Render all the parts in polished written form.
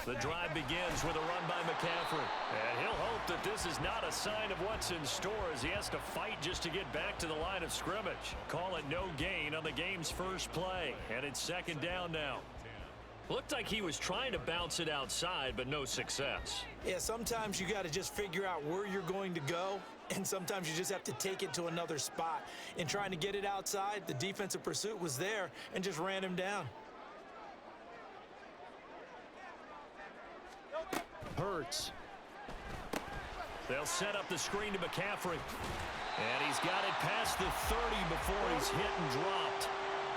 The drive begins with a run by McCaffrey. And he'll hope that this is not a sign of what's in store as he has to fight just to get back to the line of scrimmage. Call it no gain on the game's first play. And it's second down now. Looked like he was trying to bounce it outside, but no success. Yeah, sometimes you got to just figure out where you're going to go, and sometimes you just have to take it to another spot. In trying to get it outside, the defensive pursuit was there and just ran him down. Hurts. They'll set up the screen to McCaffrey. And he's got it past the 30 before he's hit and dropped.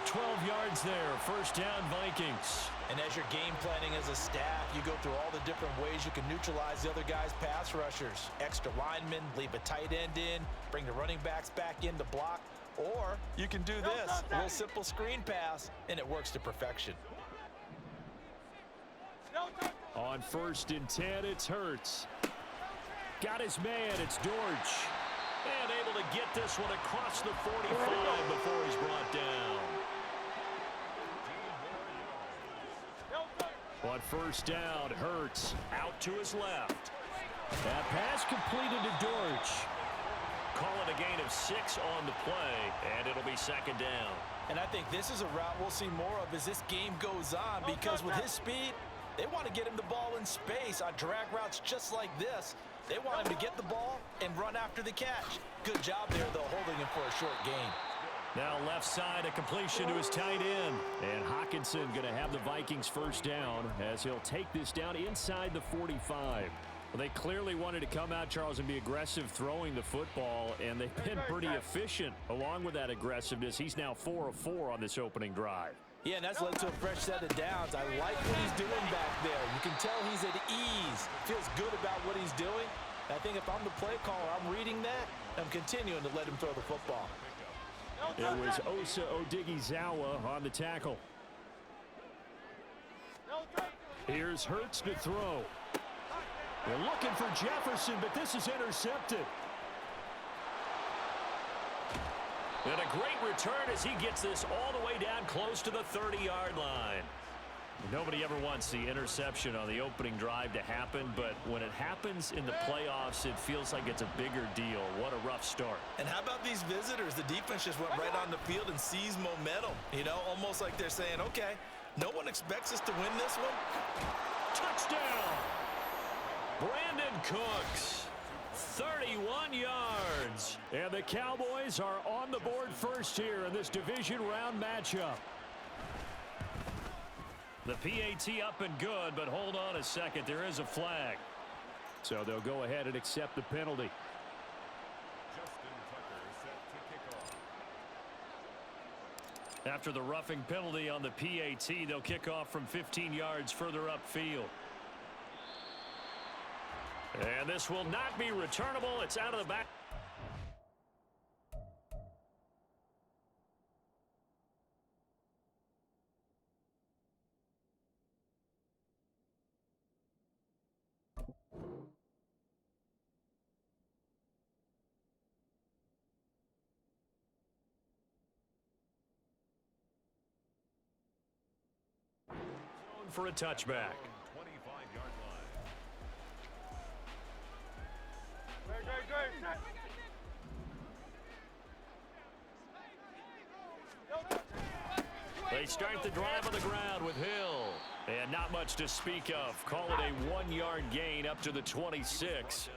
12 yards there, first down Vikings. And as you're game planning as a staff, you go through all the different ways you can neutralize the other guy's pass rushers. Extra linemen, leave a tight end in, bring the running backs back in to block. Or you can do this, a little simple screen pass, and it works to perfection. On 1st and 10, it's Hurts. Got his man, it's Dortch. And able to get this one across the 45 before he's brought down. On 1st down, Hurts out to his left. That pass completed to Dortch. Call it a gain of 6 on the play, and it'll be second down. And I think this is a route we'll see more of as this game goes on, because with his speed, they want to get him the ball in space on drag routes just like this. They want him to get the ball and run after the catch. Good job there, though, holding him for a short gain. Now left side, a completion to his tight end. And Hockenson going to have the Vikings first down as he'll take this down inside the 45. Well, they clearly wanted to come out, Charles, and be aggressive throwing the football, and they've been pretty efficient along with that aggressiveness. He's now 4 of 4 on this opening drive. Yeah, and that's led to a fresh set of downs. I like what he's doing back there. You can tell he's at ease. Feels good about what he's doing. I think if I'm the play caller, I'm reading that. I'm continuing to let him throw the football. It was Osa Odighizuwa on the tackle. Here's Hurts to throw. They're looking for Jefferson, but this is intercepted. And a great return as he gets this all the way down close to the 30-yard line. Nobody ever wants the interception on the opening drive to happen, but when it happens in the playoffs, it feels like it's a bigger deal. What a rough start. And how about these visitors? The defense just went right on the field and seized momentum. You know, almost like they're saying, okay, no one expects us to win this one. Touchdown! Brandon Cooks. 31 yards. And the Cowboys are on the board first here in this division round matchup. The PAT up and good, but hold on a second. There is a flag. So they'll go ahead and accept the penalty. After the roughing penalty on the PAT, they'll kick off from 15 yards further upfield. And this will not be returnable. It's out of the back. For a touchback. 25-yard line. They start the drive on the ground with Hill. And not much to speak of. Call it a 1-yard gain up to the 26.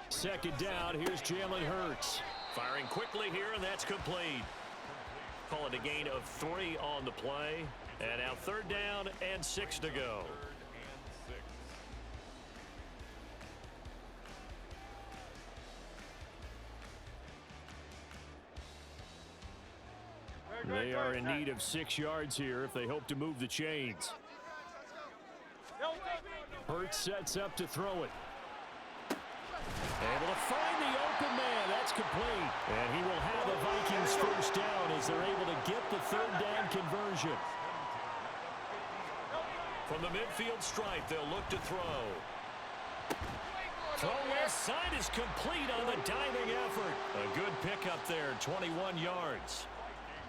Second down, here's Jalen Hurts. Firing quickly here, and that's complete. Call it a gain of 3 on the play. And now third down and 6 to go. They are in need of 6 yards here if they hope to move the chains. Hurts sets up to throw it. Able to find the open man. That's complete. And he will have the Vikings first down as they're able to get the third down conversion. From the midfield stripe, they'll look to throw. Throw left side is complete on the diving effort. A good pickup there, 21 yards.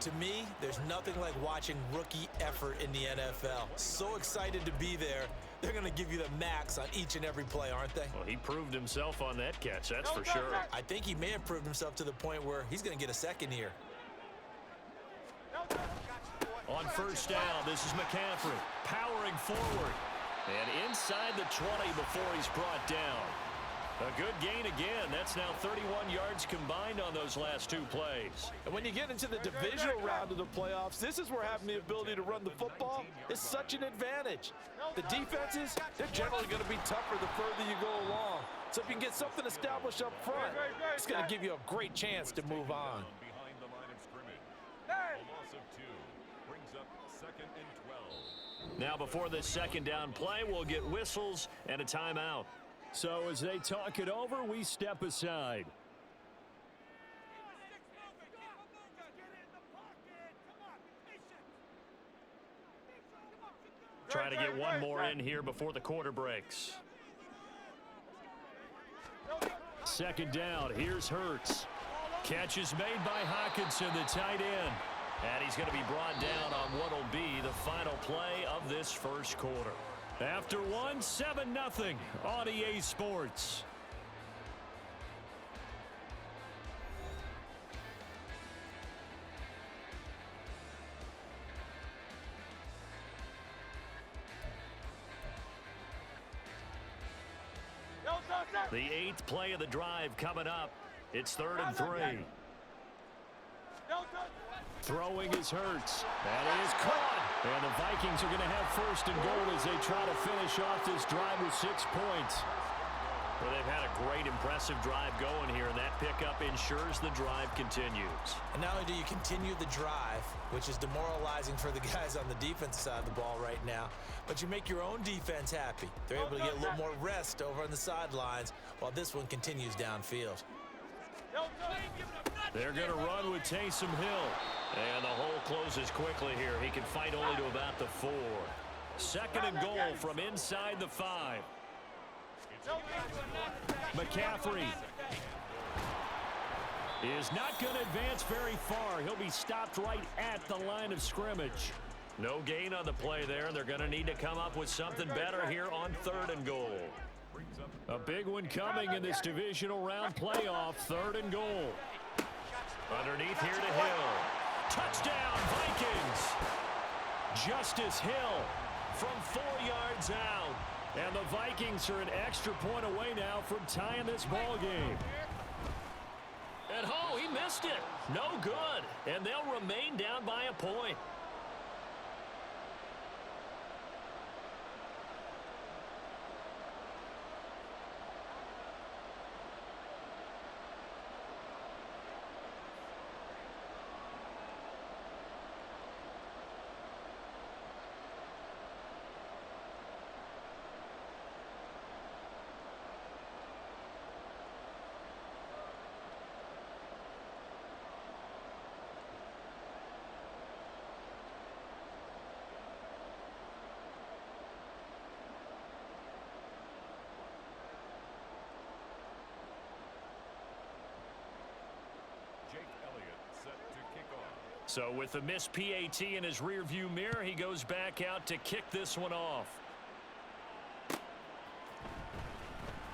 To me, there's nothing like watching rookie effort in the NFL. So excited to be there. They're going to give you the max on each and every play, aren't they? Well, he proved himself on that catch, that's for sure. I think he may have proved himself to the point where he's going to get a second here. On first down, this is McCaffrey powering forward. And inside the 20 before he's brought down. A good gain again. That's now 31 yards combined on those last two plays. And when you get into the divisional round of the playoffs, this is where having the ability to run the football is such an advantage. The defenses, they're generally going to be tougher the further you go along. So if you can get something established up front, it's going to give you a great chance to move on. Behind the line of scrimmage. A loss of 2 brings up 2nd and 12. Now before this second down play, we'll get whistles and a timeout. So as they talk it over, we step aside. Try to get one more in here before the quarter breaks. Second down, here's Hurts. Catch is made by Hockenson, the tight end. And he's going to be brought down on what will be the final play of this first quarter. After one, 7-0 on EA Sports. The 8th play of the drive coming up. It's 3rd and 3. Throwing is Hurts. That is caught. And the Vikings are going to have 1st and goal as they try to finish off this drive with 6 points. Well, they've had a great, impressive drive going here, and that pickup ensures the drive continues. And not only do you continue the drive, which is demoralizing for the guys on the defensive side of the ball right now, but you make your own defense happy. They're able to get a little more rest over on the sidelines while this one continues downfield. They're going to run with Taysom Hill. And the hole closes quickly here. He can fight only to about the 4. 2nd and goal from inside the 5. McCaffrey is not going to advance very far. He'll be stopped right at the line of scrimmage. No gain on the play there, and they're going to need to come up with something better here on 3rd and goal. A big one coming in this divisional round playoff. 3rd and goal. Underneath here to Hill. Touchdown, Vikings. Justice Hill from 4 yards out. And the Vikings are an extra point away now from tying this ball game. And oh, he missed it. No good. And they'll remain down by a point. So with the missed PAT in his rearview mirror, he goes back out to kick this one off.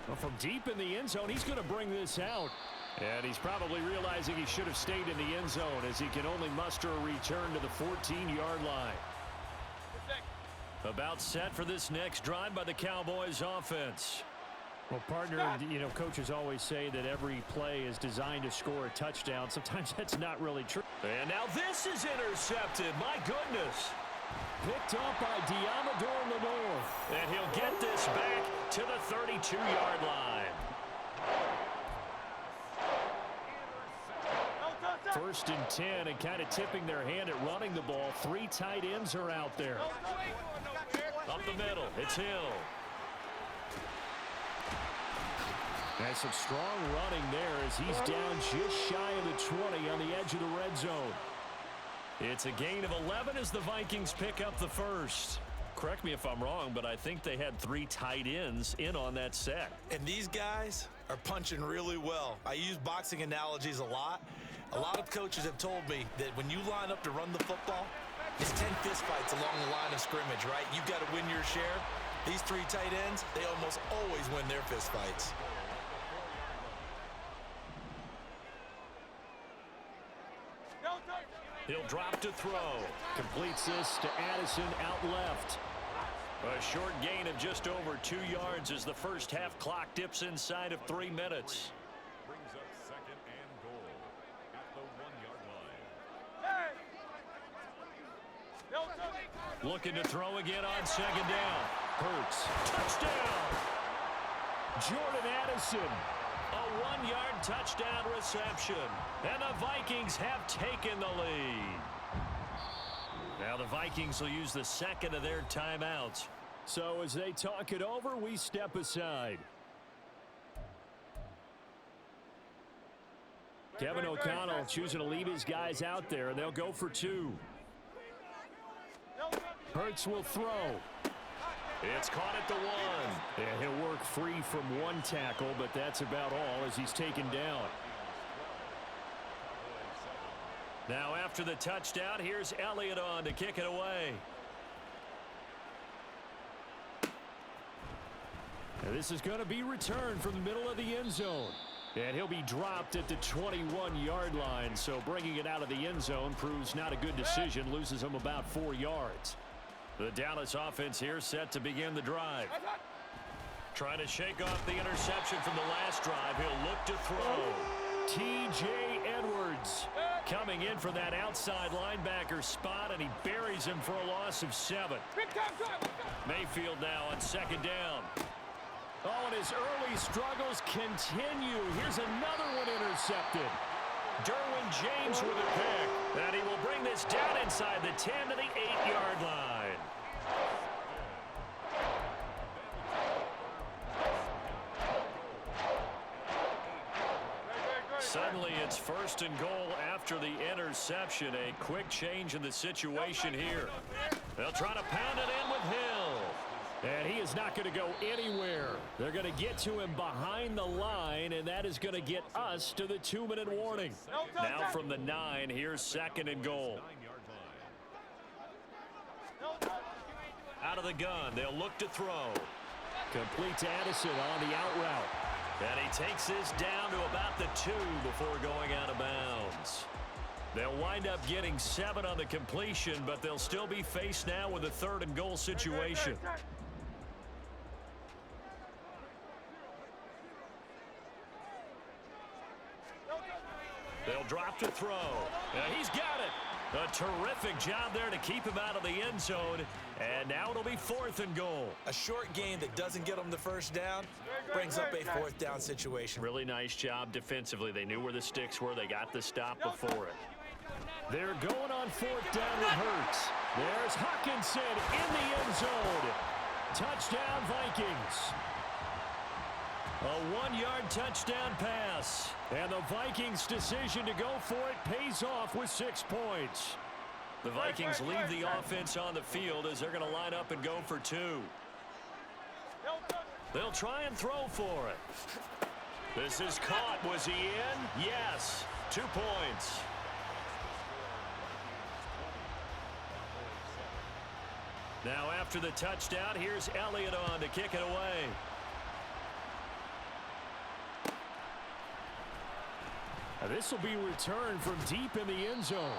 Well, from deep in the end zone, he's going to bring this out. And he's probably realizing he should have stayed in the end zone as he can only muster a return to the 14-yard line. About set for this next drive by the Cowboys offense. Well, partner, you know, coaches always say that every play is designed to score a touchdown. Sometimes that's not really true. And now this is intercepted. My goodness. Picked up by Diamador Lenore. And he'll get this back to the 32-yard line. 1st and 10, and kind of tipping their hand at running the ball. 3 tight ends are out there. Up the middle, it's Hill. And some strong running there as he's down just shy of the 20 on the edge of the red zone. It's a gain of 11 as the Vikings pick up the 1st. correct me if I'm wrong, but I think they had 3 tight ends in on that set. And these guys are punching really well. I use boxing analogies a lot. A lot of coaches have told me that when you line up to run the football, it's 10 fistfights along the line of scrimmage, right? You've got to win your share. These 3 tight ends, they almost always win their fistfights. He'll drop to throw. Completes this to Addison out left. A short gain of just over 2 yards as the first half clock dips inside of 3 minutes. Brings up second and goal at the 1-yard line. Looking to throw again on second down. Hurts. Touchdown. Jordan Addison. A 1-yard touchdown reception. And the Vikings have taken the lead. Now the Vikings will use the second of their timeouts. So as they talk it over, we step aside. Kevin O'Connell choosing to leave his guys out there, and they'll go for 2. Hurts will throw. It's caught at the 1. And he'll work free from 1 tackle, but that's about all as he's taken down. Now after the touchdown, here's Elliott on to kick it away. And this is going to be returned from the middle of the end zone. And he'll be dropped at the 21-yard line, so bringing it out of the end zone proves not a good decision, loses him about 4 yards. The Dallas offense here set to begin the drive. Trying to shake off the interception from the last drive. He'll look to throw. T.J. Edwards coming in for that outside linebacker spot, and he buries him for a loss of 7. Mayfield now on second down. Oh, and his early struggles continue. Here's another one intercepted. Derwin James with a pick. And he will bring this down inside the 10 to the 8-yard line. Suddenly it's first and goal after the interception. A quick change in the situation here. They'll try to pound it in with Hill. And he is not going to go anywhere. They're going to get to him behind the line, and that is going to get us to the 2-minute warning. Now from the 9, here's second and goal. Out of the gun, they'll look to throw. Complete to Addison on the out route. And he takes this down to about the 2 before going out of bounds. They'll wind up getting 7 on the completion, but they'll still be faced now with a 3rd and goal situation. They'll drop to throw. He's got it. A terrific job there to keep him out of the end zone. And now it'll be 4th and goal. A short gain that doesn't get them the first down brings up a 4th down situation. Really nice job defensively. They knew where the sticks were. They got the stop before it. They're going on 4th down with Hurts. There's Hawkinson in the end zone. Touchdown, Vikings. A 1-yard touchdown pass. And the Vikings' decision to go for it pays off with 6 points. The Vikings leave the offense on the field as they're going to line up and go for 2. They'll try and throw for it. This is caught. Was he in? Yes. 2 points. Now after the touchdown, here's Elliott on to kick it away. Now this will be returned from deep in the end zone.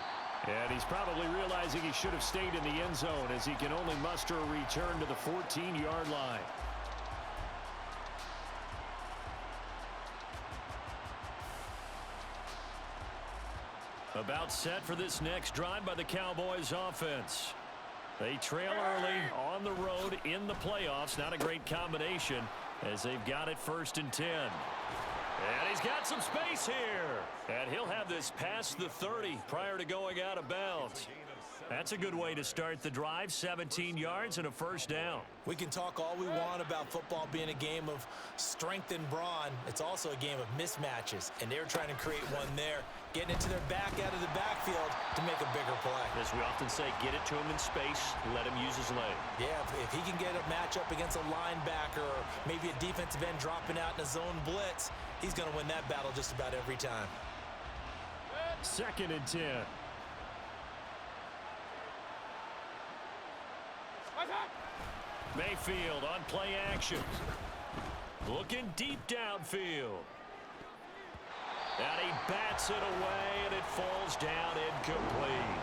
And he's probably realizing he should have stayed in the end zone as he can only muster a return to the 14-yard line. About set for this next drive by the Cowboys offense. They trail early on the road in the playoffs. Not a great combination as they've got it 1st and 10. And he's got some space here. And he'll have this past the 30 prior to going out of bounds. That's a good way to start the drive. 17 yards and a first down. We can talk all we want about football being a game of strength and brawn. It's also a game of mismatches, and they're trying to create one there, getting it to their back out of the backfield to make a bigger play. As we often say, get it to him in space, let him use his leg. Yeah, if he can get a matchup against a linebacker or maybe a defensive end dropping out in a zone blitz, he's going to win that battle just about every time. 2nd and 10. Mayfield on play action. Looking deep downfield. And he bats it away, and it falls down incomplete.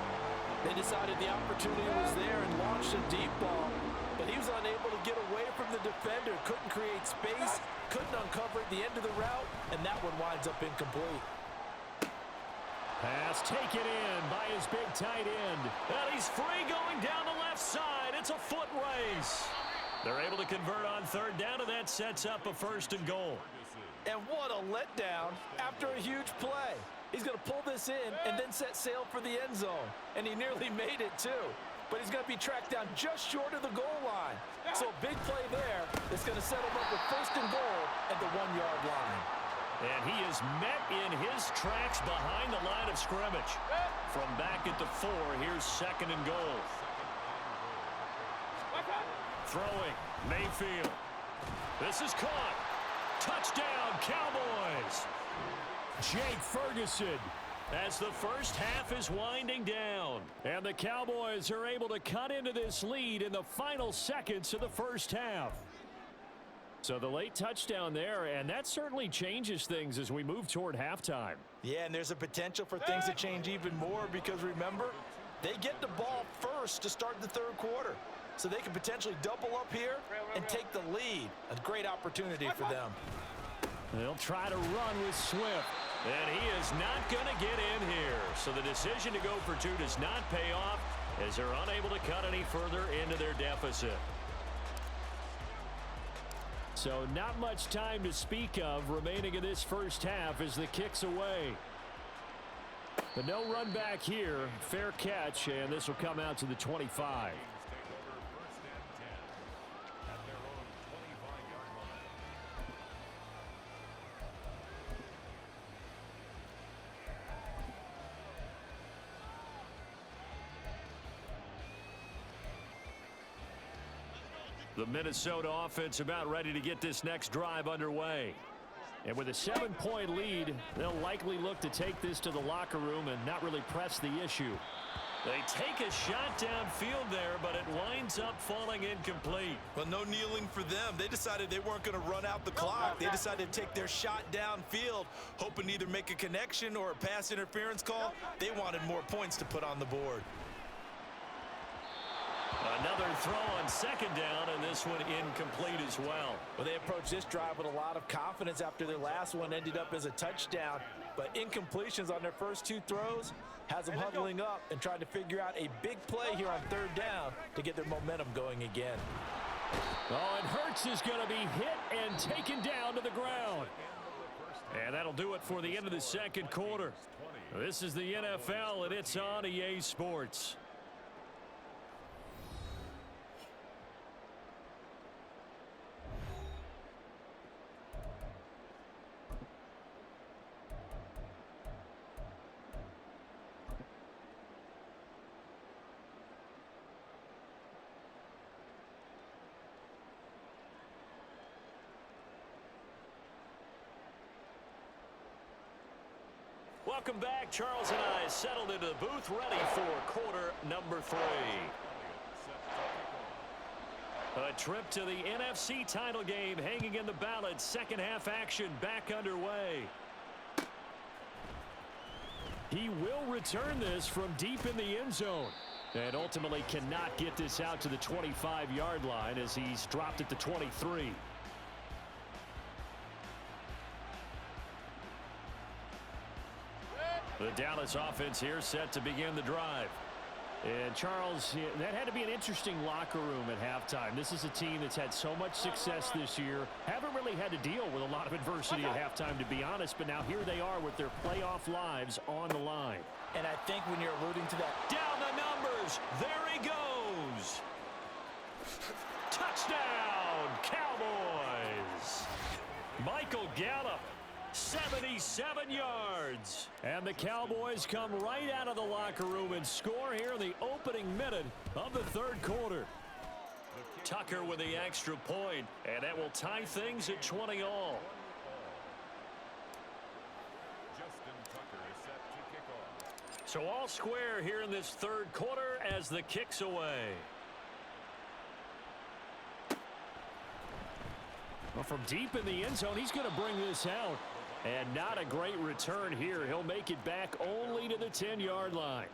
They decided the opportunity was there and launched a deep ball, but he was unable to get away from the defender. Couldn't create space, couldn't uncover at the end of the route, and that one winds up incomplete. Pass taken in by his big tight end. And he's free going down the left side. It's a foot race. They're able to convert on 3rd down, and that sets up a 1st and goal. And what a letdown after a huge play. He's going to pull this in and then set sail for the end zone. And he nearly made it, too. But he's going to be tracked down just short of the goal line. So a big play there is going to set him up with 1st and goal at the 1-yard line. And he is met in his tracks behind the line of scrimmage. From back at the 4, here's 2nd and goal. Throwing, Mayfield. This is caught. Touchdown, Cowboys. Jake Ferguson as the first half is winding down. And the Cowboys are able to cut into this lead in the final seconds of the first half. So the late touchdown there, and that certainly changes things as we move toward halftime. Yeah, and there's a potential for things to change even more because, remember, they get the ball first to start the 3rd quarter. So they can potentially double up here and take the lead. A great opportunity for them. They'll try to run with Swift. And he is not going to get in here. So the decision to go for 2 does not pay off as they're unable to cut any further into their deficit. So not much time to speak of remaining in this first half as the kick's away. But no run back here. Fair catch, and this will come out to the 25. The Minnesota offense about ready to get this next drive underway. And with a 7-point lead, they'll likely look to take this to the locker room and not really press the issue. They take a shot downfield there, but it winds up falling incomplete. Well, no kneeling for them. They decided they weren't going to run out the clock. They decided to take their shot downfield, hoping to either make a connection or a pass interference call. They wanted more points to put on the board. Another throw on 2nd down, and this one incomplete as well. Well, they approached this drive with a lot of confidence after their last one ended up as a touchdown. But incompletions on their first 2 throws has them huddling up and trying to figure out a big play here on 3rd down to get their momentum going again. Oh, and Hurts is going to be hit and taken down to the ground. And that'll do it for the end of the 2nd quarter. This is the NFL, and it's on EA Sports. Welcome back. Charles and I settled into the booth ready for quarter number 3. A trip to the NFC title game hanging in the balance. Second half action back underway. He will return this from deep in the end zone. And ultimately cannot get this out to the 25-yard line as he's dropped at the 23. The Dallas offense here set to begin the drive. And Charles, that had to be an interesting locker room at halftime. This is a team that's had so much success this year. Haven't really had to deal with a lot of adversity at halftime, to be honest. But now here they are with their playoff lives on the line. And I think when you're alluding to that. Down the numbers. There he goes. Touchdown, Cowboys. Michael Gallup. 77 yards. And the Cowboys come right out of the locker room and score here in the opening minute of the third quarter. Tucker with the extra point, and that will tie things at 20 all. Justin Tucker is set to kick off. So all square here in this third quarter as the kick's away. Well, from deep in the end zone, he's going to bring this out. And not a great return here. He'll make it back only to the 10-yard line.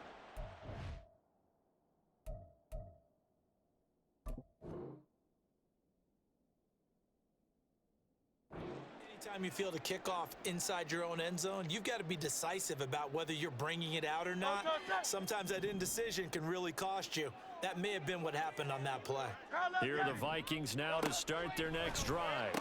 Anytime you feel the kickoff inside your own end zone, you've got to be decisive about whether you're bringing it out or not. Sometimes that indecision can really cost you. That may have been what happened on that play. Here are the Vikings now to start their next drive.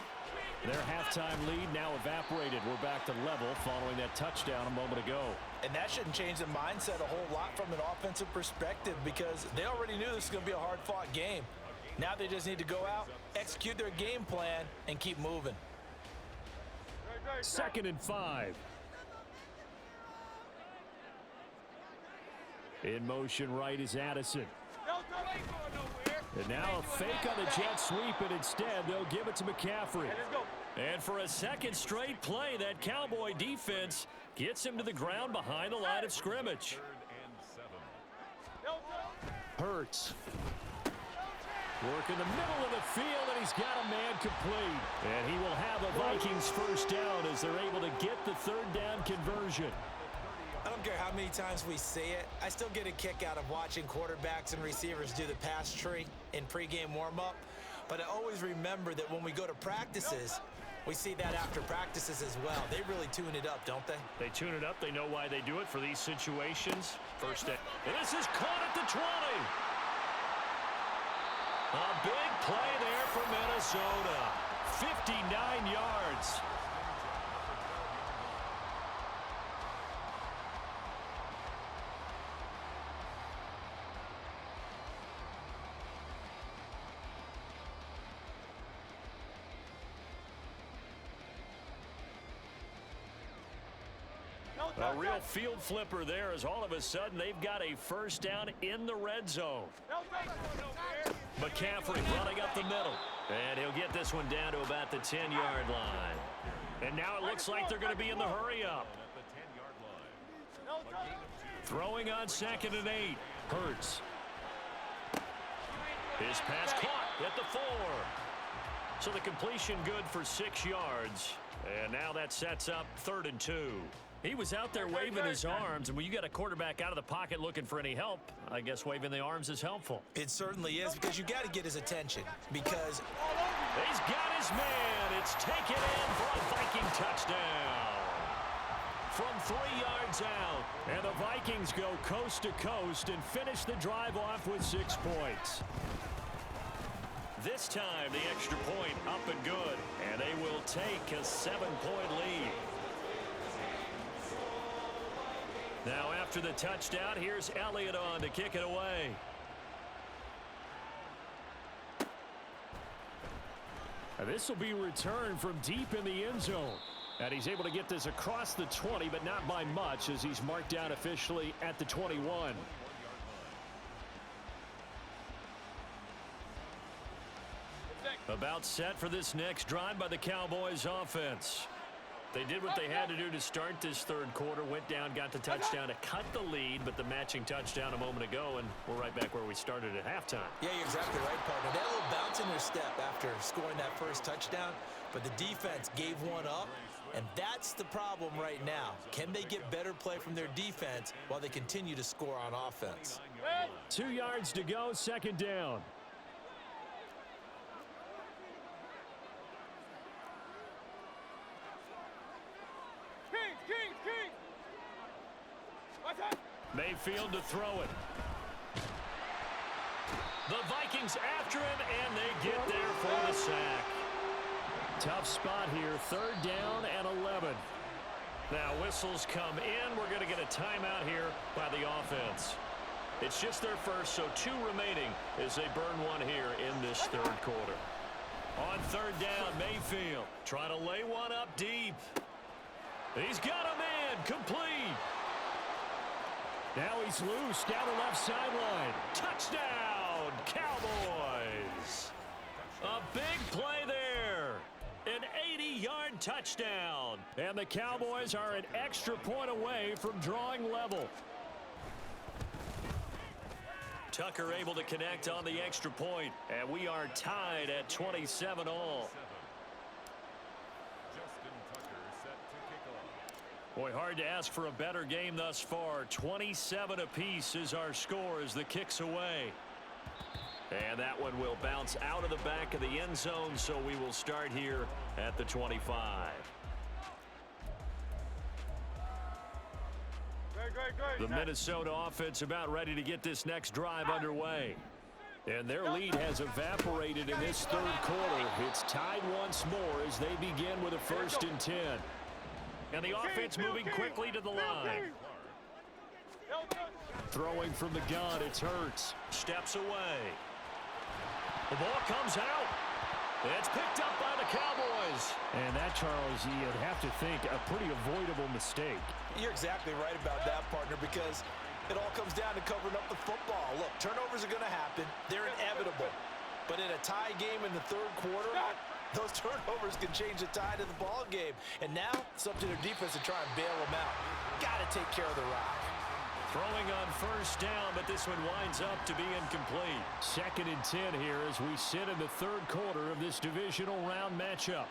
Their halftime lead now evaporated. We're back to level following that touchdown a moment ago. And that shouldn't change the mindset a whole lot from an offensive perspective because they already knew this was going to be a hard-fought game. Now they just need to go out, execute their game plan, and keep moving. 2nd and 5. In motion right is Addison. And now a fake on the jet sweep, and instead they'll give it to McCaffrey. And for a second straight play, that Cowboy defense gets him to the ground behind the line of scrimmage. 3rd and 7. Hurts. Work in the middle of the field, and he's got a man complete. And he will have a Vikings first down as they're able to get the third down conversion. I don't care how many times we say it, I still get a kick out of watching quarterbacks and receivers do the pass tree in pregame warm-up. But I always remember that when we go to practices, we see that after practices as well. They really tune it up, don't they? They tune it up. They know why they do it for these situations. First down. And this is caught at the 20. A big play there for Minnesota. 59 yards. A real field flipper there as all of a sudden they've got a first down in the red zone. McCaffrey running up the middle. And he'll get this one down to about the 10-yard line. And now it looks like they're going to be in the hurry-up. Throwing on 2nd and 8. Hurts. His pass caught at the 4. So the completion good for 6 yards. And now that sets up 3rd and 2. He was out there waving his arms, and when you got a quarterback out of the pocket looking for any help, I guess waving the arms is helpful. It certainly is, because you got to get his attention, because he's got his man. It's taken in for a Viking touchdown. From 3 yards out, and the Vikings go coast to coast and finish the drive off with 6 points. This time, the extra point up and good, and they will take a 7-point lead. Now after the touchdown, here's Elliott on to kick it away. And this will be returned from deep in the end zone. And he's able to get this across the 20, but not by much as he's marked down officially at the 21. About set for this next drive by the Cowboys offense. They did what they had to do to start this third quarter, went down, got the touchdown to cut the lead, but the matching touchdown a moment ago, and we're right back where we started at halftime. Yeah, you're exactly right, partner. They had a little bounce in their step after scoring that first touchdown, but the defense gave one up, and that's the problem right now. Can they get better play from their defense while they continue to score on offense? 2 yards to go, 2nd down. Mayfield to throw it. The Vikings after him, and they get there for the sack. Tough spot here, 3rd down and 11. Now whistles come in. We're going to get a timeout here by the offense. It's just their first, so 2 remaining as they burn one here in this 3rd quarter. On 3rd down, Mayfield trying to lay one up deep. He's got a man, complete. Now he's loose down the left sideline. Touchdown, Cowboys. A big play there. An 80-yard touchdown. And the Cowboys are an extra point away from drawing level. Tucker able to connect on the extra point, and we are tied at 27 all. Boy, hard to ask for a better game thus far. 27 apiece is our score as the kick's away. And that one will bounce out of the back of the end zone, so we will start here at the 25. The Minnesota offense about ready to get this next drive underway. And their lead has evaporated in this 3rd quarter. It's tied once more as they begin with a 1st and 10. And the offense moving quickly to the line. Throwing from the gun, it's Hurts. Steps away. The ball comes out. It's picked up by the Cowboys. And that, Charles, you'd have to think a pretty avoidable mistake. You're exactly right about that, partner, because it all comes down to covering up the football. Look, turnovers are going to happen. They're inevitable. But in a tie game in the 3rd quarter, those turnovers can change the tide of the ball game. And now it's up to their defense to try and bail them out. Got to take care of the rock. Throwing on 1st down, but this one winds up to be incomplete. 2nd and 10 here as we sit in the 3rd quarter of this divisional round matchup.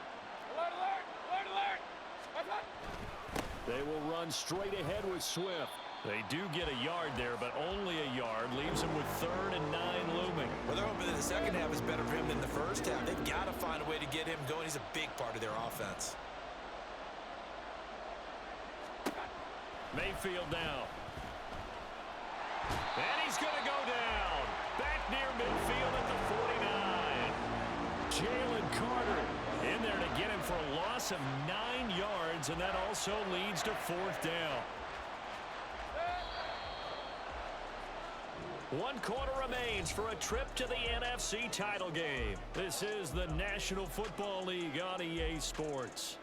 They will run straight ahead with Swift. They do get a yard there, but only a yard. Leaves them with 3rd and 9 looming. Well, they're hoping that the second half is better for him than the first half. They've got to find a way to get him going. He's a big part of their offense. Mayfield now. And he's going to go down. Back near midfield at the 49. Jalen Carter in there to get him for a loss of 9 yards, and that also leads to 4th down. 1 quarter remains for a trip to the NFC title game. This is the National Football League on EA Sports.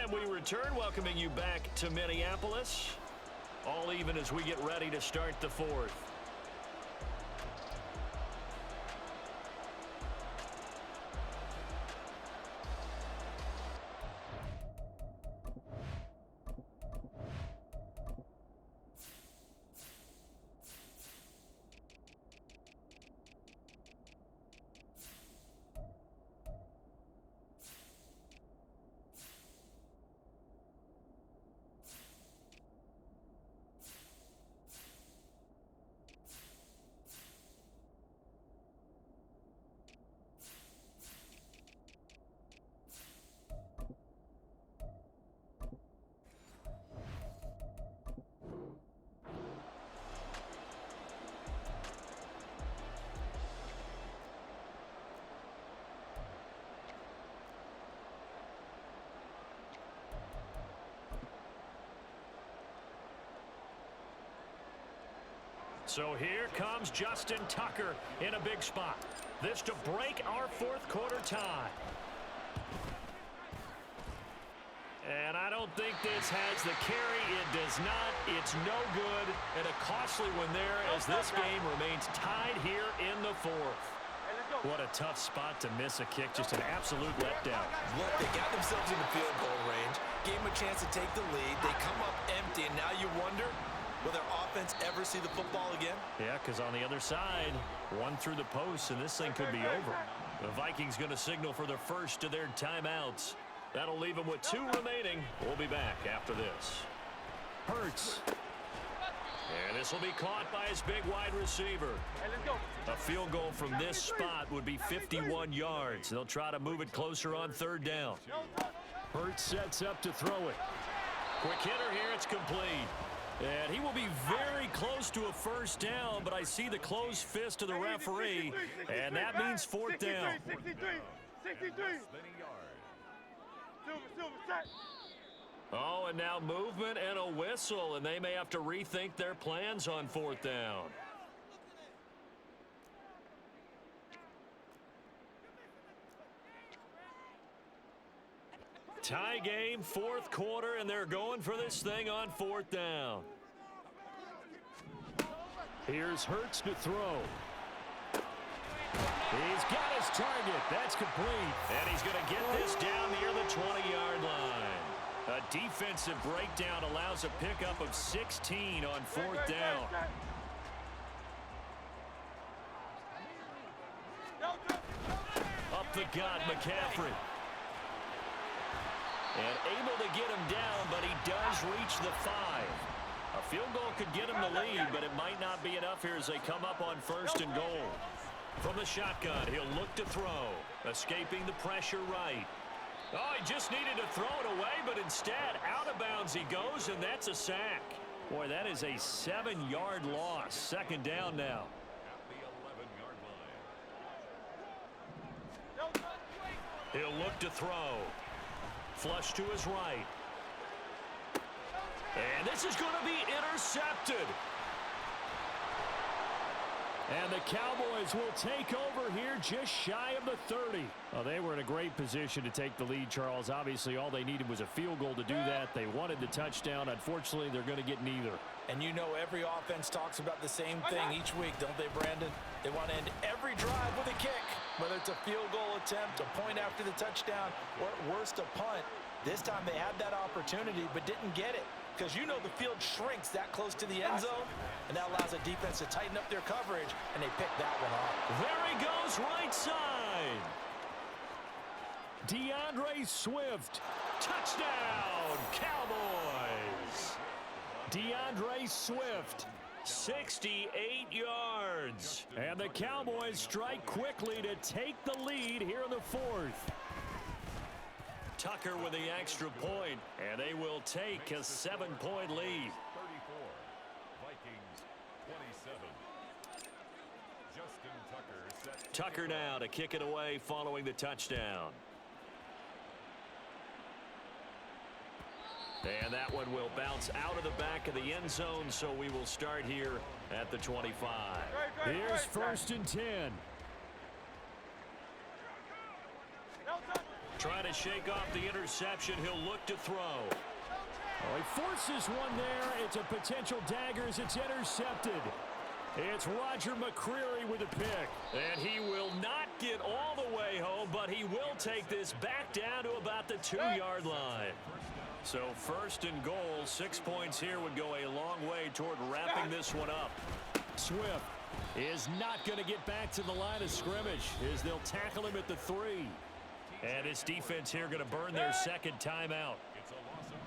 And we return, welcoming you back to Minneapolis. All even as we get ready to start the 4th. So here comes Justin Tucker in a big spot. This to break our 4th quarter tie. And I don't think this has the carry. It does not. It's no good. And a costly one there as this game remains tied here in the 4th. What a tough spot to miss a kick. Just an absolute letdown. Look, they got themselves in the field goal range. Gave them a chance to take the lead. They come up empty, and now you wonder, will their offense ever see the football again? Yeah, because on the other side, one through the post, and this thing could be over. The Vikings going to signal for the first of their timeouts. That'll leave them with 2 remaining. We'll be back after this. Hurts. And this will be caught by his big wide receiver. A field goal from this spot would be 51 yards. They'll try to move it closer on 3rd down. Hurts sets up to throw it. Quick hitter here. It's complete. And he will be very close to a first down, but I see the closed fist of the referee, and that means fourth down. 63. Silver, set. Oh, and now movement and a whistle, and they may have to rethink their plans on fourth down. Tie game, fourth quarter, and they're going for this thing on fourth down. Here's Hurts to throw. He's got his target. That's complete. And he's going to get this down near the 20-yard line. A defensive breakdown allows a pickup of 16 on fourth down. Up the gut, McCaffrey. And able to get him down, but he does reach the 5. A field goal could get him the lead, but it might not be enough here as they come up on first and goal. From the shotgun, he'll look to throw. Escaping the pressure right. Oh, he just needed to throw it away, but instead, out of bounds he goes, and that's a sack. Boy, that is a 7-yard loss. Second down now. At the 11-yard line. He'll look to throw. Flush to his right. And this is going to be intercepted. And the Cowboys will take over here just shy of the 30. Well, they were in a great position to take the lead, Charles. Obviously, all they needed was a field goal to do that. They wanted the touchdown. Unfortunately, they're going to get neither. And you know every offense talks about the same thing each week, don't they, Brandon? They want to end every drive with a kick, whether it's a field goal attempt, a point after the touchdown, or at worst, a punt. This time they had that opportunity but didn't get it because you know the field shrinks that close to the end zone, and that allows a defense to tighten up their coverage, and they pick that one off. There he goes, right side. DeAndre Swift, touchdown, Cowboys. DeAndre Swift, 68 yards. And the Cowboys strike quickly to take the lead here in the fourth. Tucker with the extra point, and they will take a 7-point lead. 34. Vikings 27. Justin Tucker set. Tucker now to kick it away following the touchdown. And that one will bounce out of the back of the end zone, so we will start here at the 25. Here's first and 10. Trying to shake off the interception. He'll look to throw. Oh, he forces one there. It's a potential dagger as it's intercepted. It's Roger McCreary with a pick. And he will not get all the way home, but he will take this back down to about the 2-yard line. So first and goal, 6 points here would go a long way toward wrapping this one up. Swift is not going to get back to the line of scrimmage as they'll tackle him at the 3. And his defense here going to burn their second timeout.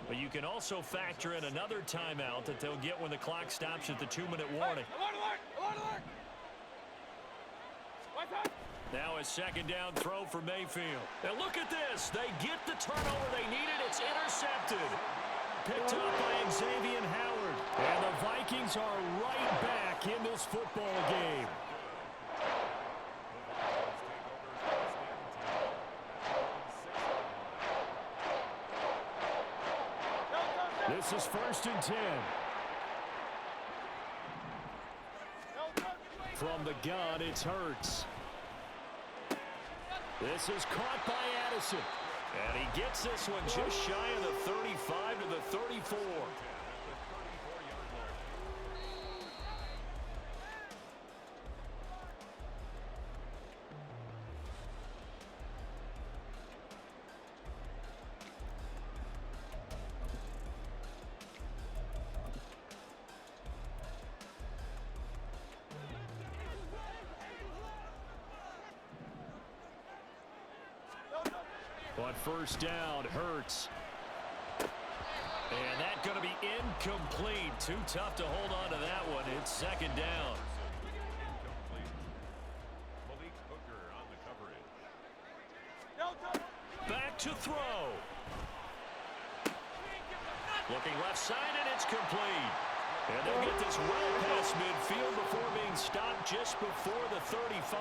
But you can also factor in another timeout that they'll get when the clock stops at the 2-minute warning. Now a second down throw for Mayfield. And look at this. They get the turnover they needed. It's intercepted. Picked up by Xavier Howard. And the Vikings are right back in this football game. This is first and 10. From the gun, it's Hurts. This is caught by Addison. And he gets this one just shy of the 35 to the 34. On first down, Hurts. And that's going to be incomplete. Too tough to hold on to that one. It's second down. Malik Hooker on the coverage. Back to throw. Looking left side, and it's complete. And they'll get this well past midfield before being stopped just before the 35.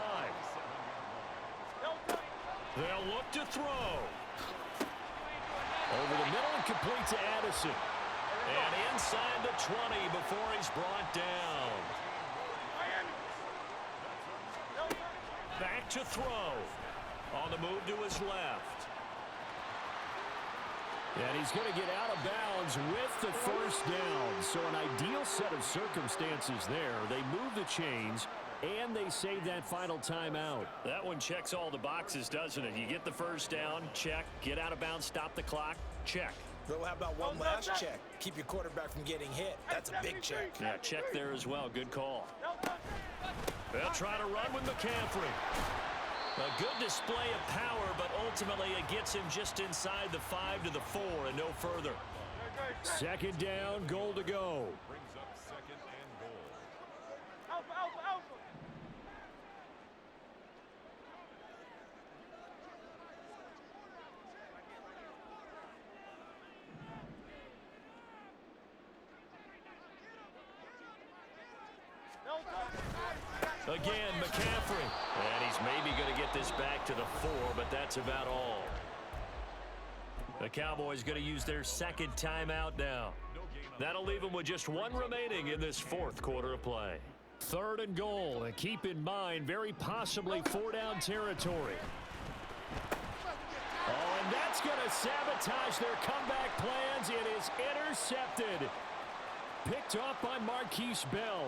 They'll look to throw. Over the middle and complete to Addison. And inside the 20 before he's brought down. Back to throw. On the move to his left. And he's going to get out of bounds with the first down. So an ideal set of circumstances there. They move the chains, and they save that final timeout. That one checks all the boxes, doesn't it? You get the first down, check. Get out of bounds, stop the clock, check. Well, how about one last check? Keep your quarterback from getting hit. That's a big check. Yeah, check there as well. Good call. They'll try to run with McCaffrey. A good display of power, but ultimately it gets him just inside the 5 to the 4 and no further. Second down, goal to go. Brings up second and goal. Alpha, alpha, alpha. Again, McCaffrey. And he's maybe going to get this back to the 4, but that's about all. The Cowboys going to use their second timeout now. That'll leave them with just one remaining in this fourth quarter of play. Third and goal. And keep in mind, very possibly 4-down territory. Oh, and that's going to sabotage their comeback plans. It is intercepted. Picked off by Marquise Bell.